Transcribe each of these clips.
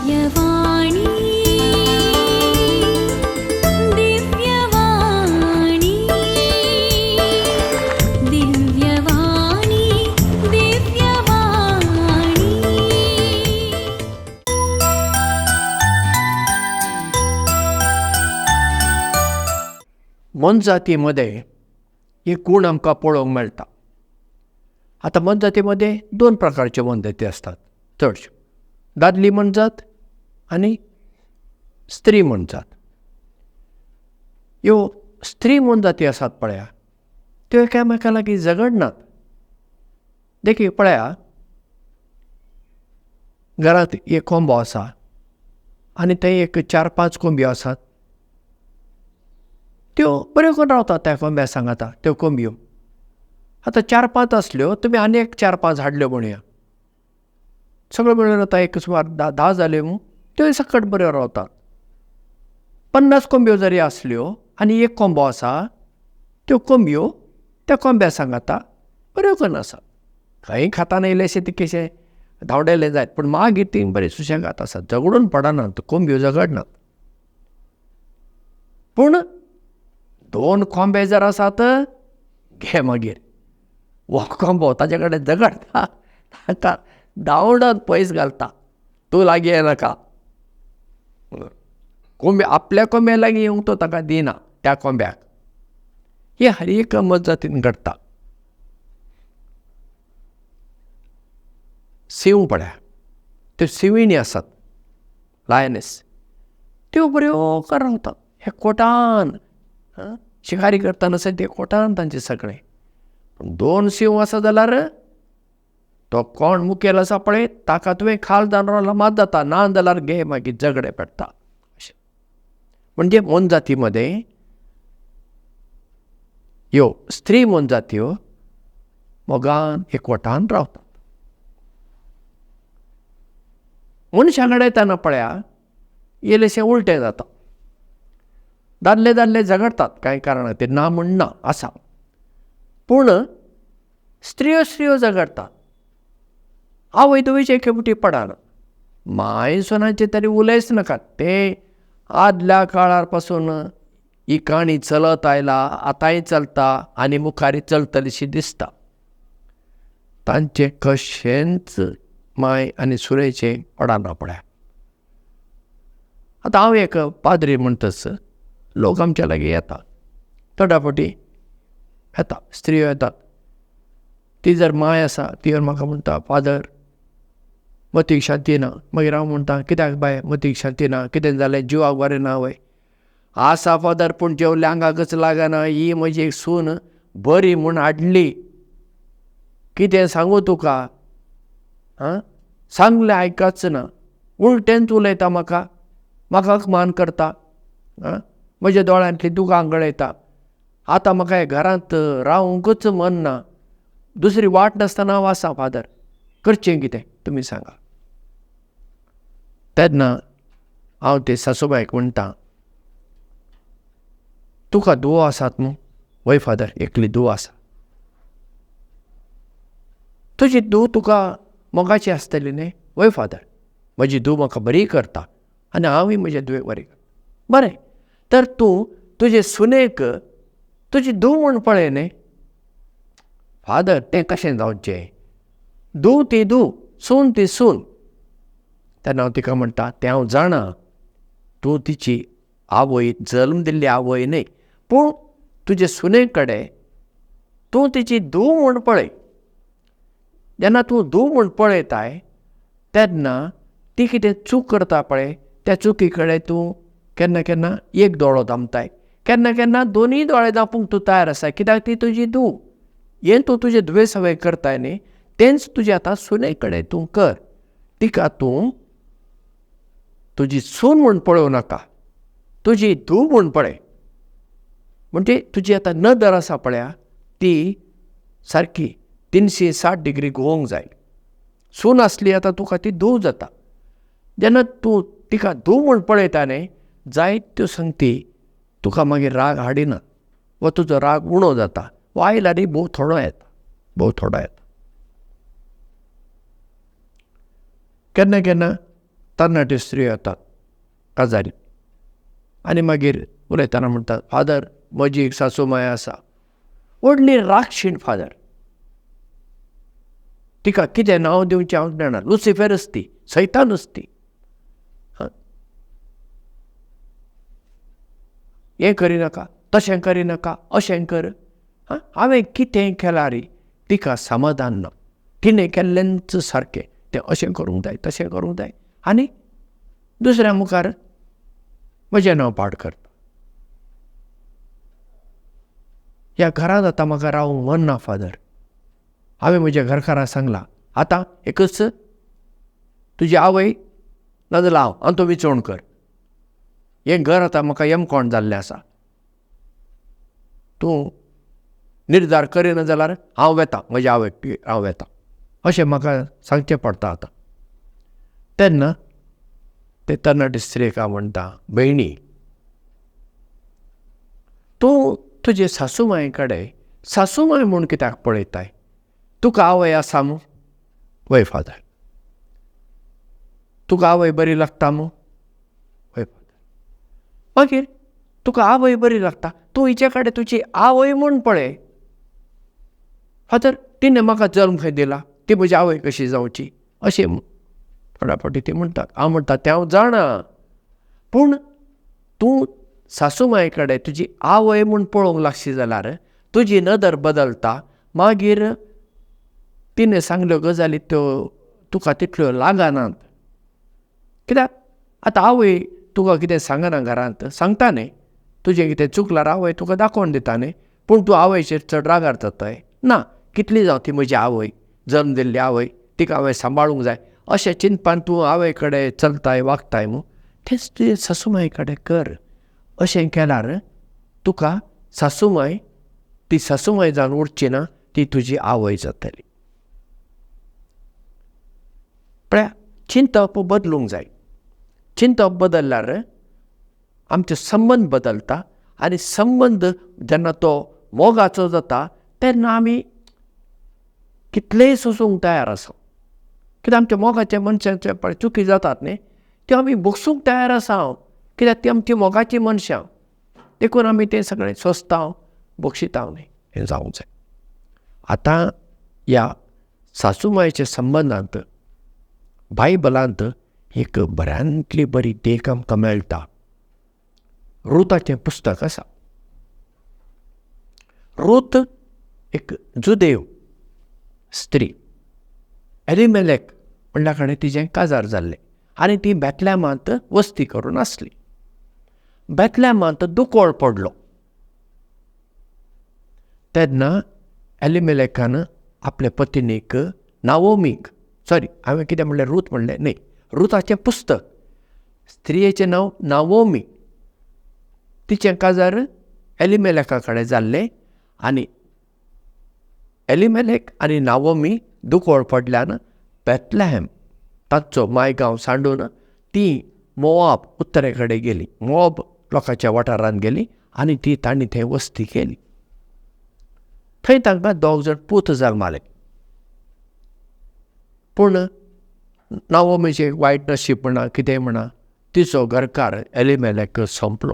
दिव्यवाणी दिव्यवाणी दिव्यवाणी दिव्यवाणी. मन जातीमध्ये एक गुण आमकां पळोवंक मेळटा. आतां मन जातीमध्ये 2 प्रकारचे मन जाती असतात चडश्यो. दादली मनजात आनी स्त्री मनजात. ह्यो स्त्री मन जाती आसात पळया, त्यो एकामेका लागीं झगडनात. देखीक पळया, घरांत एक कोंबो आसा आनी थंय एक 4-5 कोंबयो आसात. त्यो बऱ्यो करून रावतात त्या कोंब्या सांगाता, त्यो कोंबयो. आतां 4-5 आसल्यो, तुमी आनी एक 4-5 हाडल्यो म्हणया. सगळ्यो मेळून आतां एक सुमार 10 जाल्यो न्हू, त्यो सकट बऱ्यो रावतात. 50 कोंबयो जरी आसल्यो आनी एक कोंबो आसा, त्यो कोंबयो त्या कोंब्या सांगाता बऱ्यो करून आसात. खंय खाताना इल्लेशें तिकेशें धांवडेले जायत, पूण मागीर ती बरी सुशेगाद आसात, झगडून पडनात, कोंबयो झगडनात. पूण 2 कोंबे जर आसात, घे मागीर हो कोंबो ताजे कडेन झगडटा, ताका धांवडावन पयस घालता, तूं लागीं येनाका. कोंबे आपल्या कोंब्या लागीं येवंक तो ताका दिना त्या कोंब्याक. हें हर एक मन जातीन घडटा. शिव पळया, त्यो शिविणी आसात, लायनेस, त्यो बऱ्यो करून रावतात एकवटान. शिकारी करतना ते एकवटान तांचे सगळें. पूण 2 शिव आसा जाल्यार तो कोण मुखेल आसा पळय ताका तुवें खाल जावन रावला मात जाता, ना जाल्यार घे मागीर झगडे पेट्टा. म्हणजे मन जातीमध्ये ह्यो स्त्री मन जात्यो मोगान एकवटान रावतात. मनशा कडेन येताना पळया इल्लेशें उलटें जाता. दादले झगडटात कांय कारणांखातीर, ना म्हणना आसा. पूण स्त्रियो झगडटात. आवय धुवेचे एके बुटी पडना. माय सोनाचे तरी उलयच नाकात. ते आदल्या काळार पासून ही काणी चलत आयला, आतांय चलता आनी मुखारी चलतलीशी दिसता. तांचे कशेंच माय आनी सुरेचे पडना पळया. आतां हांव एक पाद्री म्हणटच लोक आमच्या लागीं येता, थोड्या फावटी येता, स्त्रियो येतात. ती जर माय आसा, ती म्हाका म्हणटा, फादर मतीक शांती ना. मागीर हांव म्हणटा, कित्याक बाय मतीक शांती ना, कितें जालें, जिवाक बरें ना वय? आसा फादर, पूण जेवल्या आंगाकच लागना. ही म्हजी एक सून बरी म्हूण हाडली, कितें सांगू तुका? सांगलें आयकच ना, उलटेंच उलयता, म्हाकाच मान करता, म्हज्या दोळ्यांतली दुकां गळयता. आतां म्हाका ह्या घरांत रावंकच मन ना. दुसरी वाट नासतना हांव आसा फादर, करचें कितें तुमी सांगा. तेन्ना हांव ते सासूबायक म्हणटा, तुका धुवो आसात न्हू? वय फादर, एकली धूव आसा. तुजी धूव तुका मोगाची आसतली न्ही? वय फादर, म्हजी धूव म्हाका बरी करता आनी हांवूय म्हजे धुवेक बरी करता. बरें, तर तूं तुजे सुनेक तुजी धूव म्हूण पळय न्ही? फादर, तें कशें जावचें? धूव ती धूव, सून ती सून. तेन्ना हांव तिका म्हणटा, तें हांव जाणा, तूं तिची आवय, जल्म दिल्ली आवय न्ही, पूण तुजे सुने कडेन तूं तिची धूव म्हूण पळय. जेन्ना तूं धूव म्हूण पळयताय तेन्ना ती कितें चूक करता पळय, त्या चुकी कडेन तूं केन्ना केन्ना एक दोळो धांपताय, केन्ना केन्ना दोनूय दोळे धांपूंक तूं तयार आसाय, कित्याक ती तुजी धूव. हें तूं तुजे धुवे सवय करताय न्ही, तेंच तुजें आतां सुने कडेन तूं कर. तिका तूं तुजी सून म्हूण पळोवं नाका, तुजी धूव म्हूण पळय. म्हणजे तुजी आतां नदर आसा पळया, ती सारकी 360 डिग्री घुंवोवंक जाय. सून आसली आतां तुका ती धूव जाता. जेन्ना तूं तिका धूव म्हूण पळयता न्ही, जायत्यो संगती तुका मागीर राग हाडिनात, वा तुजो राग उणो जाता, वा आयल्यारय भोव थोडो येता. केन्ना केन्ना तरणाट्यो स्त्रियो येतात काजारी आनी मागीर उलयतना म्हणटात, फादर म्हजी एक सासूमाय आसा, व्हडली राक्षीण फादर, तिका कितें नांव दिवचें हांव जाणा, लुसिफरच ती, सैतानच ती. हें करिनाका, तशें करिनाका, अशें कर. हांवें कितें केलां रे, तिका समाधान ना. तिणें केल्लेंच सारकें, तें अशें करूंक जाय, तशें करूंक जाय, आनी दुसऱ्या मुखार म्हजें नांव पाड करता. ह्या घरांत आतां म्हाका रावूंक मन ना फादर. हांवें म्हज्या घरकाराक सांगलां, आतां एकच तुजी आवय नाजाल्यार हांव तो विचोण कर. हें घर आतां म्हाका येमकोण जाल्लें आसा. तूं निर्धार करिना जाल्यार हांव वेतां, म्हज्या आवयक हांव वेतां, अशें म्हाका सांगचें पडटा आतां. तेन्ना ते तरणाटे स्त्रीक हांव म्हणटा, भयणी, तूं तुजे सासूमाये कडेन सासूमाय म्हूण कित्याक पळयताय? तुका आवय आसा मू? वय फादर. तुका आवय बरी लागता मू? वय फादर. मागीर तुका आवय बरी लागता, तूं हिचे कडेन तुजी आवय म्हूण पळय. फादर, तिणें म्हाका जल्म खंय दिला, ती म्हजी आवय कशी जावची? अशें थोड्या फावटी ती म्हणटात. हांव म्हणटा, तें हांव जाणा, पूण तूं सासूमाये कडेन तुजी आवय म्हूण पळोवंक लागशी जाल्यार तुजी नदर बदलता. मागीर तिणें सांगल्यो गजाली त्यो तुका तितल्यो लागनात. कित्याक आतां आवय तुका कितें सांगना घरांत, सांगता न्ही, तुजें कितें चुकल्यार आवय तुका दाखोवन दिता न्ही, पूण तूं आवयचेर चड रागार जाताय ना. कितली जावं ती म्हजी आवय, जल्म दिल्ली आवय, तिका हांवें सांबाळूंक जाय, अशें चिंतपान तूं आवय कडेन चलताय, वागताय मू, तेंच तुजे सासूमाये कडेन कर. अशें केल्यार तुका सासूमाय ती सासूमाय जावन उरची ना, ती तुजी आवय जातली. पळया, चिंतप बदलूंक जाय. चिंतप बदलल्यार आमचे संबंद बदलता, आनी संबंद जेन्ना तो मोगाचो जाता तेन्ना आमी कितलेय सोसूंक तयार आसा. कित्याक आमच्या मोगाच्या मनशांचे पळय चुकी जातात न्ही, त्यो आमी भोगसूंक तयार आसा. कित्याक ती आमची मोगाची मनशां, देखून आमी तें सगळें सोंसता, भोगशिता न्ही. हें जावंक जाय. आतां ह्या सासूमायेच्या संबंदांत बायबलांत एक बऱ्यांतली बरी देख आमकां मेळटा. रुताचें पुस्तक आसा. रूत एक जुदेव स्त्री. एलिमेलेक म्हणल्या कडेन तिजें काजार जाल्लें, आनी ती बेतलेमांत वस्ती करून आसली. बेतलेमांत दुकोळ पडलो. तेन्ना एलिमेलेकान आपल्या पत्नीक नावोमीक, हांवें कितें म्हणलें, रूत म्हणलें न्ही, रुताचें पुस्तक, स्त्रियेचें नांव नावोमी. तिचें काजार एलिमेलेका कडेन जाल्लें, आनी एलिमेलेक आनी नावोमी दुकोळ पडल्यान बेतलेहेम तांचो मायगांव सांडून ती मोवाब उत्तरे कडेन गेली, मोवाब लोकांच्या वाठारांत गेली, आनी तांणी थंय वस्ती केली. थंय तांकां 2 जाण पूत जल्माले. पूण नावोमीचें वायट नशीब म्हणा कितें म्हणा, तिचो घरकार एलिमेलेक संपलो.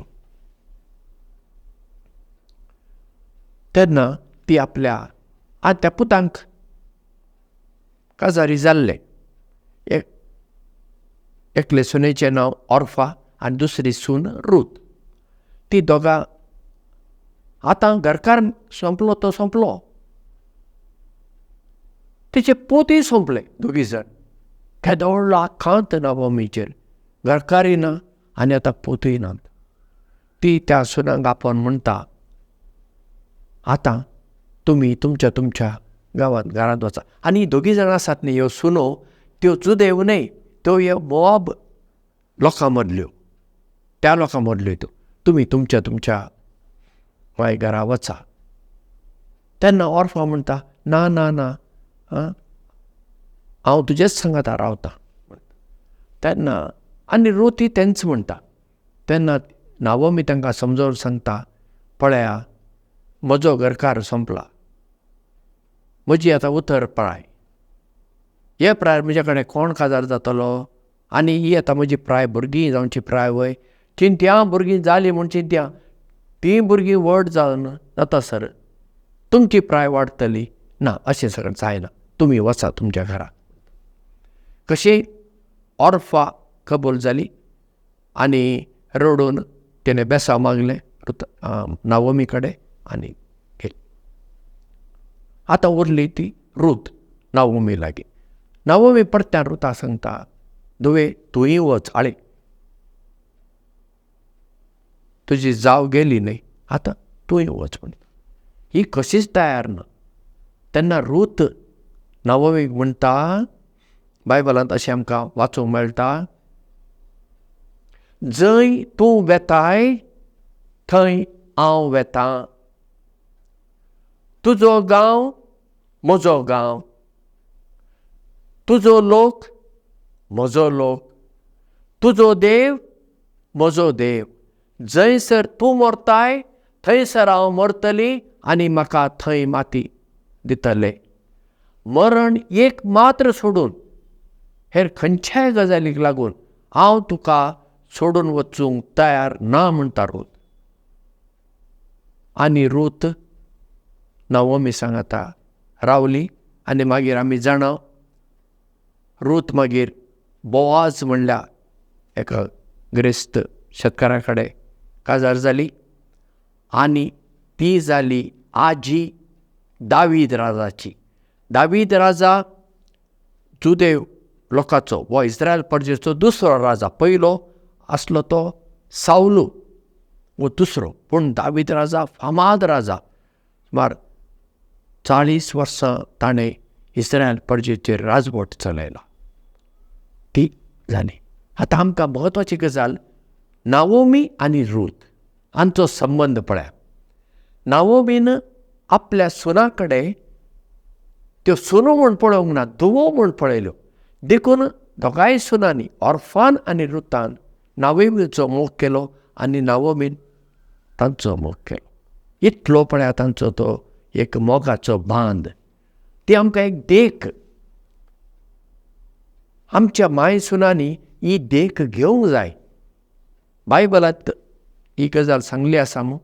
तेन्ना ती आपल्या त्या पुतांक काजारी जाल्ले. एकले सुनेचें नांव ऑर्फा आनी दुसरी सून रूत. ती दोगां आतां घरकार संपलो तो संपलो, तिचे पोतूय संपले. दोगी जाण केदोळ्ळो आख्खांत नावोमीचेर, घरकारूय ना आनी आतां पोतूय नात. ती त्या सुनांक आपोवन म्हणटा, आतां तुमी तुमच्या गांवांत घरांत वचा. आनी दोगी जाण आसात न्ही ह्यो सुनो, त्यो जुदेव न्हय, त्यो ह्यो मोवाब लोकां मदल्यो, त्या लोकां मदल्यो त्यो. तुमी तुमच्या मायघरा वचा. तेन्ना ऑर्फा म्हणटा, ना ना ना, हांव तुजेच सांगाता रावतां. तेन्ना आनी रूतय तेंच म्हणटा. तेन्ना नावोमी तांकां समजोवन सांगता, पळया, म्हजो घरकार संपला, म्हजी आतां उतर पळय. हे प्रायर म्हजे कडेन कोण काजार जातलो? आनी ही आतां म्हजी प्राय भुरगीं जावची प्राय वय चिंत्या भुरगीं जालीं म्हूण चिंत्या तीं भुरगीं व्हड जावन जाता सर तुमची प्राय वाडटली ना अशें सगळें जायना. तुमी वचा तुमच्या घरा. कशी ऑर्फा कबूल जाली आनी रडून तिणें बेसांव मागलें नावोमी कडेन आनी गेली. आतां उरली ती रूथ नावोमी लागीं. नावोमी परत्यान रुथाक सांगता धुवे तुंय वच आळे तुजी जाव गेली न्हय आतां तुंय वच म्हण. ही कशीच तयार ना. तेन्ना रूथ नावोमीक म्हणटा बायबलांत अशें आमकां वाचूंक मेळटा जंय तूं वेताय थंय हांव वेतां. तुजो गांव म्हजो गांव, तुजो लोक म्हजो लोक, तुजो देव म्हजो देव. जंयसर तूं मरताय थंयसर हांव मरतली आनी म्हाका थंय माती दितले. मरण एक मात्र सोडून हेर खंयच्याय गजालीक लागून हांव तुका सोडून वचूंक तयार ना म्हणटा रूथ. आनी रूथ नावोमी सांगता रावली आनी मागीर आमी जाणा रूथ मागीर बोआज म्हणल्या एका ग्रेस्त शेतकारा कडेन काजार जाली आनी ती जाली आजी दावीद राजाची. दावीद राजा जुदेव लोकाचो वो इस्रायल परजेचो दुसरो राजा. पयलो आसलो तो सावलू वो दुसरो, पूण दावीद राजा फामाद राजा. सुमार 40 वर्सां ताणें इस्रायल परजेचेर राजवट चलयला. ती जाली. आतां आमकां म्हत्वाची गजाल नावोमी आनी रूथ हांचो संबंद पळया. नावोमीन आपल्या सुना कडेन त्यो सुनो म्हूण पळोवंक ना धुवो म्हूण पळयल्यो. देखून दोगांय सुनांनी ऑर्फान आनी रुथान नावोमीचो मोग केलो आनी नावोमीन तांचो मोग केलो. इतलो पळया तांचो तो एक मोगाचो बांद. ती आमकां एक देख. आमच्या माय सुनांनी ही देख घेवंक जाय. बायबलांत ही गजाल सांगली आसा मू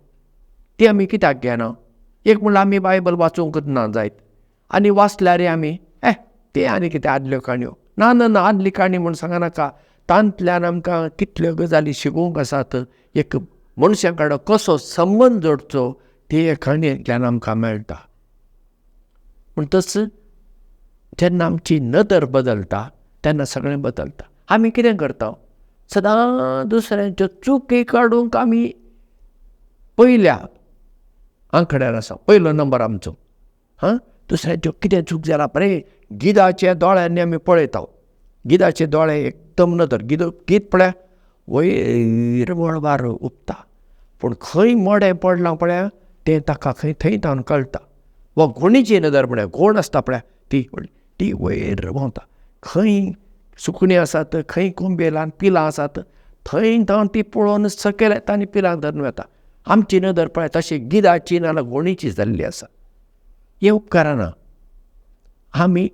ती आमी कित्याक घेना. एक म्हणल्यार आमी बायबल वाचूंकच ना जायत आनी वाचल्यार आमी ते आनी कितें आदल्यो काणयो. ना ना ना आदली काणी म्हूण सांगनाका. तांतल्यान आमकां कितल्यो गजाली शिकूंक आसात. एक मनशा कडेन कसो संबंद जोडचो ते हे काणयेंतल्यान आमकां मेळटा. पूण तस जेन्ना आमची नदर बदलता तेन्ना सगळें बदलता. आमी कितें करता सदां दुसऱ्यांच्यो चुकी काडूंक आमी पयल्या आंकड्यार आसा. पयलो नंबर आमचो. दुसऱ्यांच्यो कितें चूक जाला बरें गिदाच्या दोळ्यांनी आमी पळयता. गिदाचे दोळे एकदम नदर. गीद पळया वयर वळबार उपता पूण खंय मोडें पडलां पळया तें ताका खंय थंय तावन कळटा. वा घोणीची नदर पळया घोण आसता पळया ती वयर भोंवता. खंय सुकणीं आसात खंय कुंबेलान पिलां आसात थंय तावन ती पळोवन सकयल येता आनी पिलांक धरून वता. आमची नदर पळय तशी गिदाची नाल्यार घोणीची जाल्ली आसा. हें उपकारना. आमी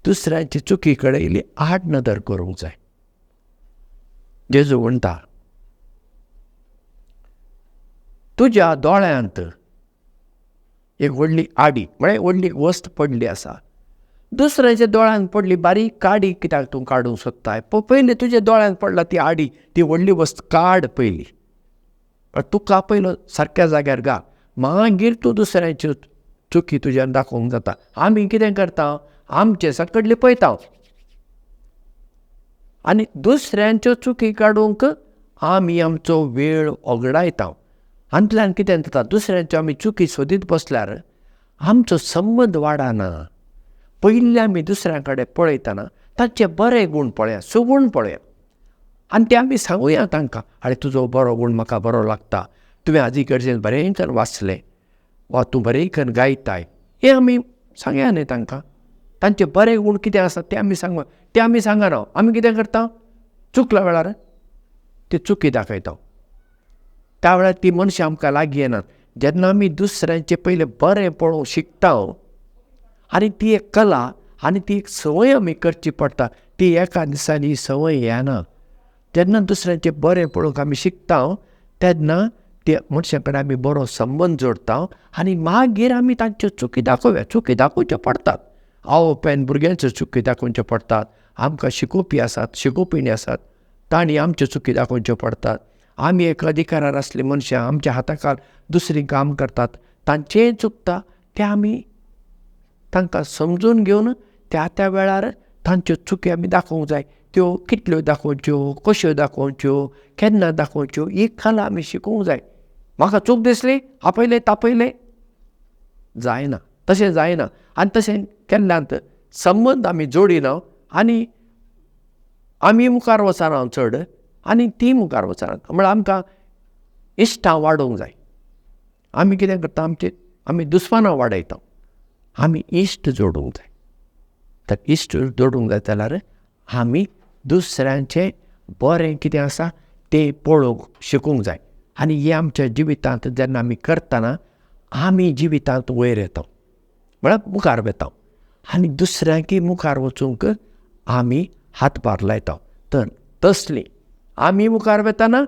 दुसऱ्यांचे चुकी कडेन इल्ली आड नदर करूंक जाय. जेजू म्हणटा तुज्या दोळ्यांत एक व्हडली आडी म्हळ्यार व्हडली वस्त पडली आसा. दुसऱ्याच्या दोळ्यांत पडली बारीक काडी कित्याक तूं काडूंक सोदताय. पयलीं तुज्या दोळ्यांत पडला ती आडी ती व्हडली वस्त काड पयली. तुका पयलो सारक्या जाग्यार घाल मागीर तूं दुसऱ्याच्यो चुकी तुज्यान दाखोवंक जाता. आमी कितें करता आमचे सकडली पळयता आनी दुसऱ्यांच्यो चुकी काडूंक आमी आमचो वेळ वगडायता. हातूंतल्यान कितें जाता दुसऱ्यांच्यो आमी चुकी सोदीत बसल्यार आमचो संबंद वाडना. पयलीं आमी दुसऱ्यां कडेन पळयतना तांचे बरे गूण पळया सुगूण पळया आनी ते आमी सांगुया तांकां आरे तुजो बरो गूण म्हाका बरो लागता. तुवें आजी कडच्यान बरें करून वाचलें वा तूं बरें करून गायताय हें आमी सांगया न्ही तांकां. तांचे बरे गूण कितें आसा ते आमी सांगया. ते आमी सांगना आमी कितें करता चुकल्या वेळार ते चुकी दाखयता. त्या वेळार ती मनशां आमकां लागीं येनात. जेन्ना आमी दुसऱ्यांचें पयलें बरें पळोवंक शिकता आनी ती एक कला आनी ती एक संवय आमी करची पडटा ती एका दिसांनी संवय येना. जेन्ना दुसऱ्यांचें बरें पळोवंक आमी शिकता तेन्ना त्या मनशा कडेन आमी बरो संबंद जोडटा आनी मागीर आमी तांच्यो चुकी दाखोवच्यो पडटात. आवोपेन भुरग्यांच्यो चुकी दाखोवच्यो पडटात. आमकां शिकोवपी आसात, शिकोवपिणी आसात, तांणी आमच्यो चुकी दाखोवच्यो पडटात. आमी एक अधिकारार आसले मनशां आमच्या हाताखाल दुसरीं काम करतात, तांचेंय चुकता तें आमी तांकां समजून घेवन त्या वेळार तांच्यो चुकी आमी दाखोवंक जाय. त्यो कितल्यो दाखोवच्यो, कश्यो दाखोवच्यो, केन्ना दाखोवच्यो, ही कला आमी शिकोवंक जाय. म्हाका चूक दिसली, आपयलें तापयलें, जायना, तशें जायना. आनी तशें केल्ल्यान संबंद आमी जोडिना आनी आमी मुखार वचना चड आनी ती मुखार वचनात. म्हळ्यार आमकां इश्टां वाडोवंक जाय. आमी कितें करता, आमी दुस्मानां वाडयता. आमी इश्ट जोडूंक जाय. तर इश्ट जोडूंक जाय जाल्यार आमी दुसऱ्यांचें बरें कितें आसा तें पळोवंक शिकूंक जाय. आनी हें आमच्या जिवितांत जेन्ना आमी करतना आमी जिवितांत वयर येता, म्हळ्यार मुखार वेता आनी दुसऱ्यांकय मुखार वचूंक आमी हातभार लायता. तर तसली आमी मुखार वेतना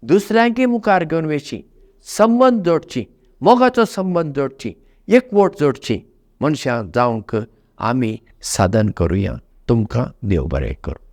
दुसऱ्यांकय मुखार घेवन वयची, संबंद जोडची, मोगाचो संबंद जोडची, एकवट जोडची मनशां जावंक आमी साधन करुया. तुमकां देव बरें करूं.